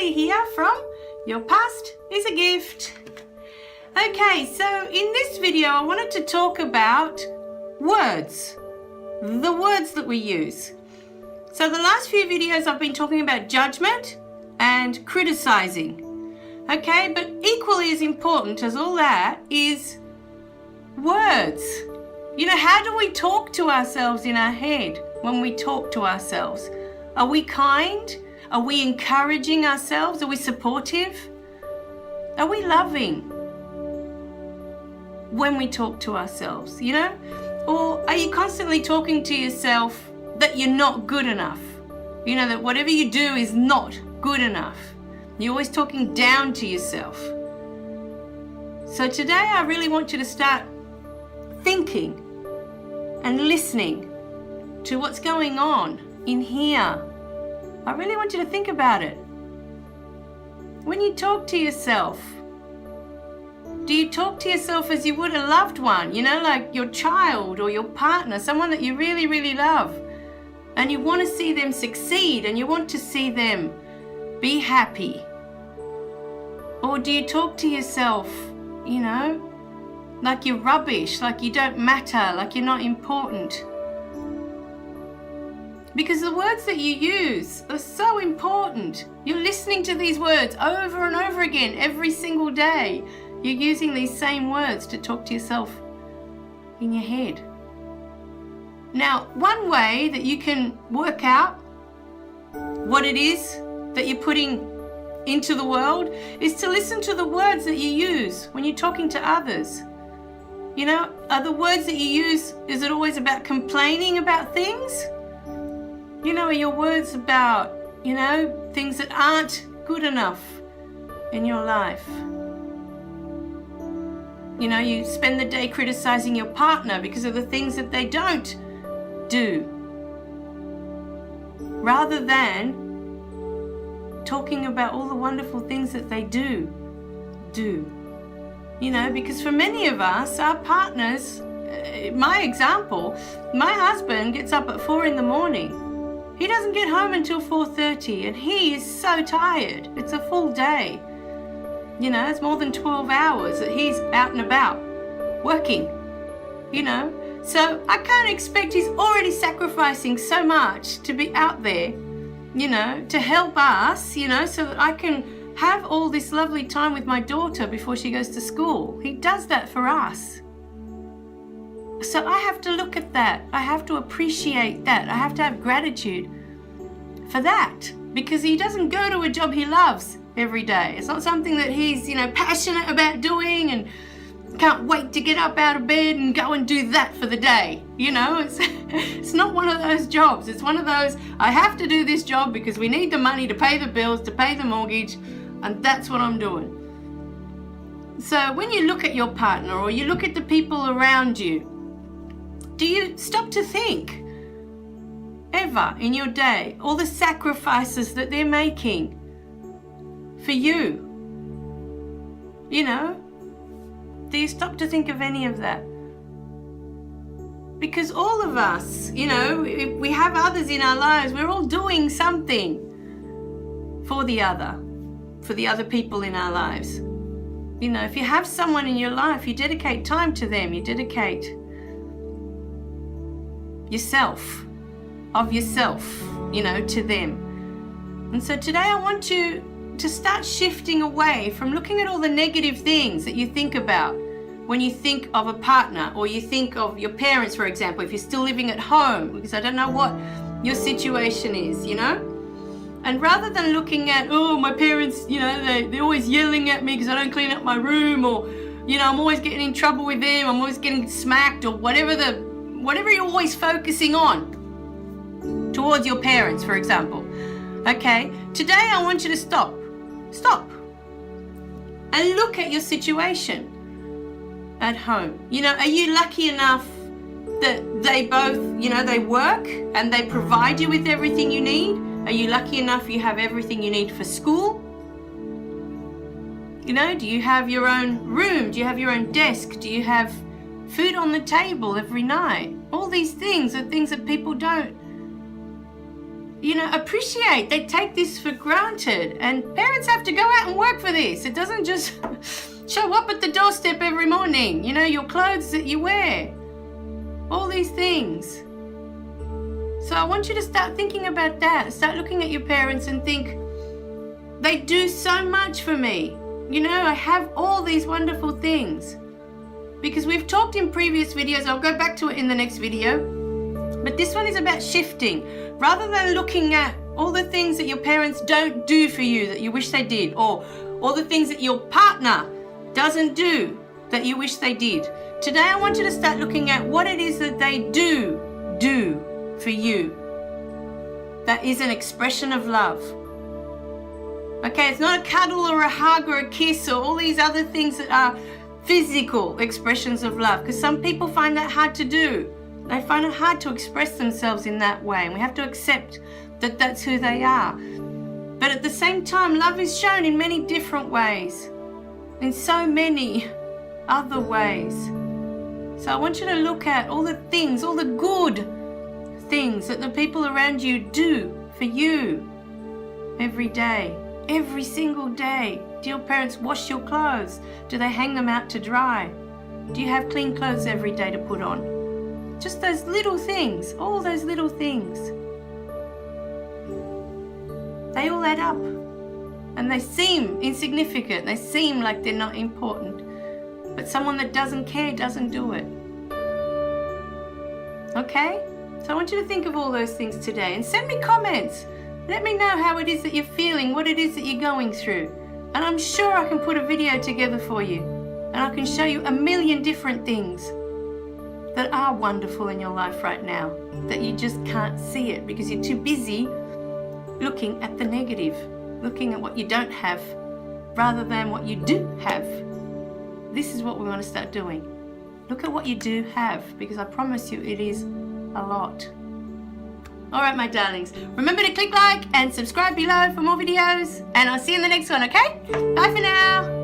Kelly here from Your Past is a Gift. Okay, so in this video I wanted to talk about words, the words that we use. So the last few videos I've been talking about judgment and criticizing. Okay, but equally as important as all that is words. You know, how do we talk to ourselves in our head when we talk to ourselves? Are we kind? Are we encouraging ourselves? Are we supportive? Are we loving when we talk to ourselves, you know? Or are you constantly talking to yourself that you're not good enough? You know, that whatever you do is not good enough. You're always talking down to yourself. So today I really want you to start thinking and listening to what's going on in here. I really want you to think about it. When you talk to yourself, do you talk to yourself as you would a loved one? You know, like your child or your partner, someone that you really, really love. And you want to see them succeed and you want to see them be happy. Or do you talk to yourself, you know, like you're rubbish, like you don't matter, like you're not important? Because the words that you use are so important. You're listening to these words over and over again every single day. You're using these same words to talk to yourself in your head. Now, one way that you can work out what it is that you're putting into the world is to listen to the words that you use when you're talking to others. You know, are the words that you use, is it always about complaining about things? You know, are your words about, you know, things that aren't good enough in your life? You know, you spend the day criticizing your partner because of the things that they don't do, rather than talking about all the wonderful things that they do. You know, because for many of us, our partners, my example, my husband gets up at 4 a.m. He doesn't get home until 4:30 and he is so tired. It's a full day. You know, it's more than 12 hours that he's out and about working, you know. So I can't expect, he's already sacrificing so much to be out there, you know, to help us, you know, so that I can have all this lovely time with my daughter before she goes to school. He does that for us. So I have to look at that. I have to appreciate that. I have to have gratitude for that, because he doesn't go to a job he loves every day. It's not something that he's, you know, passionate about doing and can't wait to get up out of bed and go and do that for the day. You know, it's not one of those jobs. It's one of those, I have to do this job because we need the money to pay the bills, to pay the mortgage, and that's what I'm doing. So when you look at your partner or you look at the people around you, do you stop to think ever in your day all the sacrifices that they're making for you? You know, do you stop to think of any of that? Because all of us, you know, if we have others in our lives, we're all doing something for the other people in our lives. You know, if you have someone in your life, you dedicate time to them, you dedicate yourself, you know, to them. And so today I want you to start shifting away from looking at all the negative things that you think about when you think of a partner, or you think of your parents, for example, if you're still living at home, because I don't know what your situation is, you know? And rather than looking at, oh, my parents, you know, they're always yelling at me because I don't clean up my room, or, you know, I'm always getting in trouble with them, I'm always getting smacked, or whatever you're always focusing on towards your parents, for example. Okay, today I want you to stop and look at your situation at home. You know, are you lucky enough that they both, you know, they work and they provide you with everything you need? Are you lucky enough you have everything you need for school? You know, do you have your own room? Do you have your own desk? Do you have food on the table every night? All these things are things that people don't appreciate. They take this for granted. And parents have to go out and work for this. It doesn't just show up at the doorstep every morning. Your clothes that you wear. All these things. So I want you to start thinking about that. Start looking at your parents and think, they do so much for me. I have all these wonderful things. Because we've talked in previous videos, I'll go back to it in the next video. But this one is about shifting. Rather than looking at all the things that your parents don't do for you that you wish they did, or all the things that your partner doesn't do that you wish they did. Today I want you to start looking at what it is that they do for you. That is an expression of love. Okay, it's not a cuddle or a hug or a kiss or all these other things that are physical expressions of love, because some people find that hard to do. They find it hard to express themselves in that way, and we have to accept that that's who they are. But at the same time, love is shown in many different ways, in so many other ways. So I want you to look at all the things, all the good things that the people around you do for you every day, every single day. Do your parents wash your clothes? Do they hang them out to dry? Do you have clean clothes every day to put on? Just those little things, all those little things. They all add up. And they seem insignificant. They seem like they're not important. But someone that doesn't care doesn't do it. Okay? So I want you to think of all those things today and send me comments. Let me know how it is that you're feeling, what it is that you're going through. And I'm sure I can put a video together for you. And I can show you a million different things that are wonderful in your life right now, that you just can't see it because you're too busy looking at the negative, looking at what you don't have rather than what you do have. This is what we want to start doing. Look at what you do have, because I promise you it is a lot. Alright, my darlings, remember to click like and subscribe below for more videos, and I'll see you in the next one, okay? Bye for now.